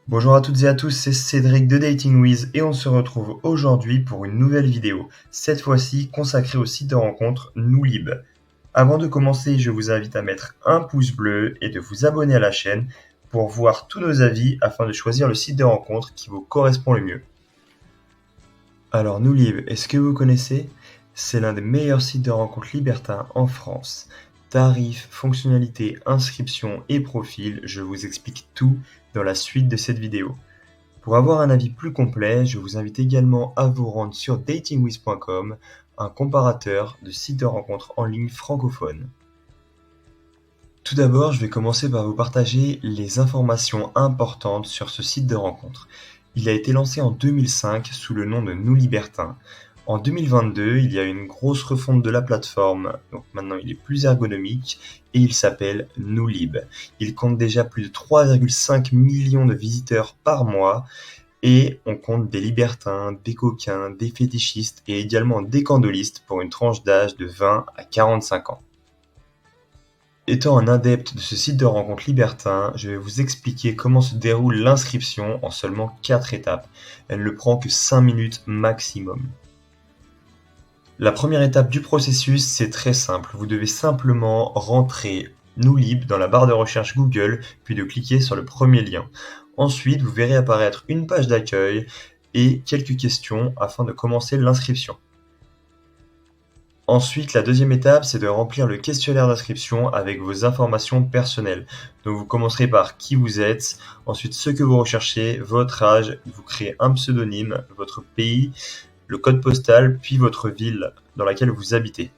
Bonjour à toutes et à tous, c'est Cédric de Dating With et on se retrouve aujourd'hui pour une nouvelle vidéo, cette fois-ci consacrée au site de rencontre Noulib. Avant de commencer, je vous invite à mettre un pouce bleu et de vous abonner à la chaîne pour voir tous nos avis afin de choisir le site de rencontre qui vous correspond le mieux. Alors Noulib, est-ce que vous connaissez? C'est l'un des meilleurs sites de rencontres libertins en France. Tarifs, fonctionnalités, inscriptions et profils, je vous explique tout dans la suite de cette vidéo. Pour avoir un avis plus complet, je vous invite également à vous rendre sur datingwith.com, un comparateur de sites de rencontres en ligne francophones. Tout d'abord, je vais commencer par vous partager les informations importantes sur ce site de rencontre. Il a été lancé en 2005 sous le nom de Nous Libertins. En 2022, il y a une grosse refonte de la plateforme, donc maintenant il est plus ergonomique et il s'appelle Noulib. Il compte déjà plus de 3,5 millions de visiteurs par mois et on compte des libertins, des coquins, des fétichistes et également des candolistes pour une tranche d'âge de 20 à 45 ans. Étant un adepte de ce site de rencontres libertin, je vais vous expliquer comment se déroule l'inscription en seulement 4 étapes. Elle ne prend que 5 minutes maximum. La première étape du processus, c'est très simple. Vous devez simplement rentrer Noulib dans la barre de recherche Google, puis de cliquer sur le premier lien. Ensuite, vous verrez apparaître une page d'accueil et quelques questions afin de commencer l'inscription. Ensuite, la deuxième étape, c'est de remplir le questionnaire d'inscription avec vos informations personnelles. Donc vous commencerez par qui vous êtes, ensuite ce que vous recherchez, votre âge, vous créez un pseudonyme, votre pays, le code postal, puis votre ville dans laquelle vous habitez.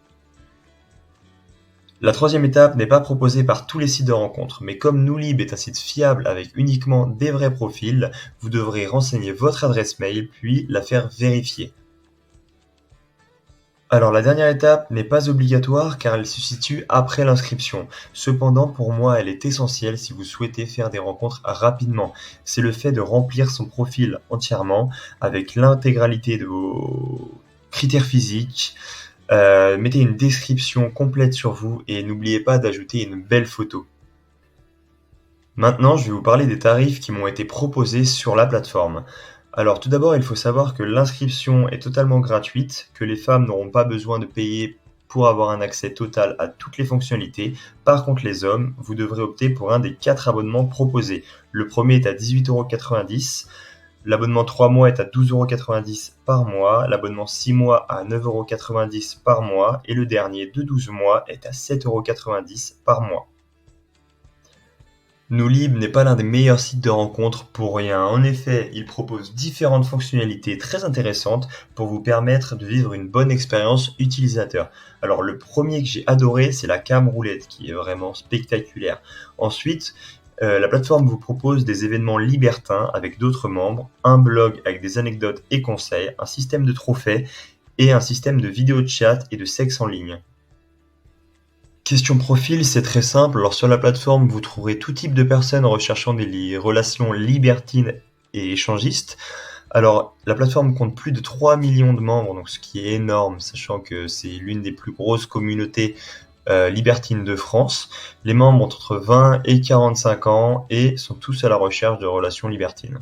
La troisième étape n'est pas proposée par tous les sites de rencontres, mais comme Noulib est un site fiable avec uniquement des vrais profils, vous devrez renseigner votre adresse mail puis la faire vérifier. Alors la dernière étape n'est pas obligatoire car elle se situe après l'inscription. Cependant, pour moi, elle est essentielle si vous souhaitez faire des rencontres rapidement. C'est le fait de remplir son profil entièrement avec l'intégralité de vos critères physiques. Mettez une description complète sur vous et n'oubliez pas d'ajouter une belle photo. Maintenant, je vais vous parler des tarifs qui m'ont été proposés sur la plateforme. Alors tout d'abord, il faut savoir que l'inscription est totalement gratuite, que les femmes n'auront pas besoin de payer pour avoir un accès total à toutes les fonctionnalités. Par contre, les hommes, vous devrez opter pour un des 4 abonnements proposés. Le premier est à 18,90 €, l'abonnement 3 mois est à 12,90 € par mois, l'abonnement 6 mois à 9,90 € par mois et le dernier de 12 mois est à 7,90 € par mois. Noulib n'est pas l'un des meilleurs sites de rencontres pour rien. En effet, il propose différentes fonctionnalités très intéressantes pour vous permettre de vivre une bonne expérience utilisateur. Alors le premier que j'ai adoré, c'est la cam roulette qui est vraiment spectaculaire. Ensuite, la plateforme vous propose des événements libertins avec d'autres membres, un blog avec des anecdotes et conseils, un système de trophées et un système de vidéo chat et de sexe en ligne. Question profil, c'est très simple. Alors sur la plateforme, vous trouverez tout type de personnes recherchant des relations libertines et échangistes. Alors la plateforme compte plus de 3 millions de membres, donc ce qui est énorme, sachant que c'est l'une des plus grosses communautés libertines de France. Les membres ont entre 20 et 45 ans et sont tous à la recherche de relations libertines.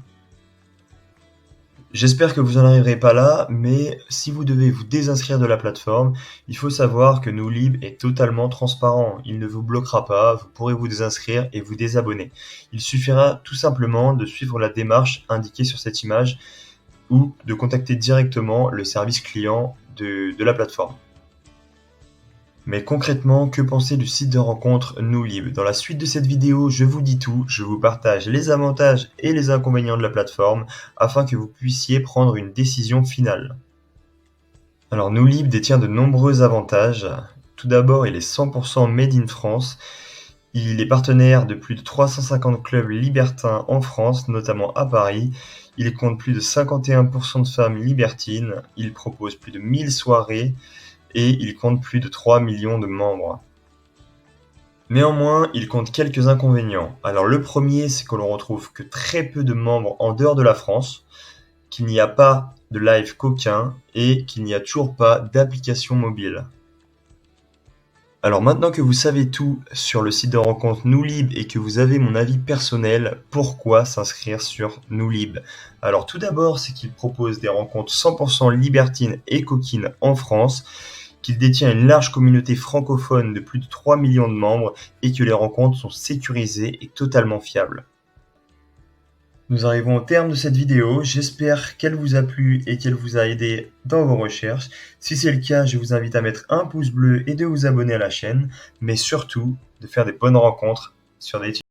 J'espère que vous n'en arriverez pas là, mais si vous devez vous désinscrire de la plateforme, il faut savoir que Noulib est totalement transparent. Il ne vous bloquera pas, vous pourrez vous désinscrire et vous désabonner. Il suffira tout simplement de suivre la démarche indiquée sur cette image ou de contacter directement le service client de la plateforme. Mais concrètement, que penser du site de rencontre Noulib? Dans la suite de cette vidéo, je vous dis tout, je vous partage les avantages et les inconvénients de la plateforme afin que vous puissiez prendre une décision finale. Alors Noulib détient de nombreux avantages. Tout d'abord, il est 100% made in France. Il est partenaire de plus de 350 clubs libertins en France, notamment à Paris. Il compte plus de 51% de femmes libertines. Il propose plus de 1000 soirées et il compte plus de 3 millions de membres. Néanmoins, il compte quelques inconvénients. Alors le premier, c'est que l'on retrouve que très peu de membres en dehors de la France, qu'il n'y a pas de live coquin et qu'il n'y a toujours pas d'application mobile. Alors maintenant que vous savez tout sur le site de rencontre Noulib et que vous avez mon avis personnel, pourquoi s'inscrire sur Noulib? Alors tout d'abord, c'est qu'il propose des rencontres 100% libertines et coquines en France, qu'il détient une large communauté francophone de plus de 3 millions de membres et que les rencontres sont sécurisées et totalement fiables. Nous arrivons au terme de cette vidéo, j'espère qu'elle vous a plu et qu'elle vous a aidé dans vos recherches. Si c'est le cas, je vous invite à mettre un pouce bleu et de vous abonner à la chaîne, mais surtout de faire des bonnes rencontres sur Dating.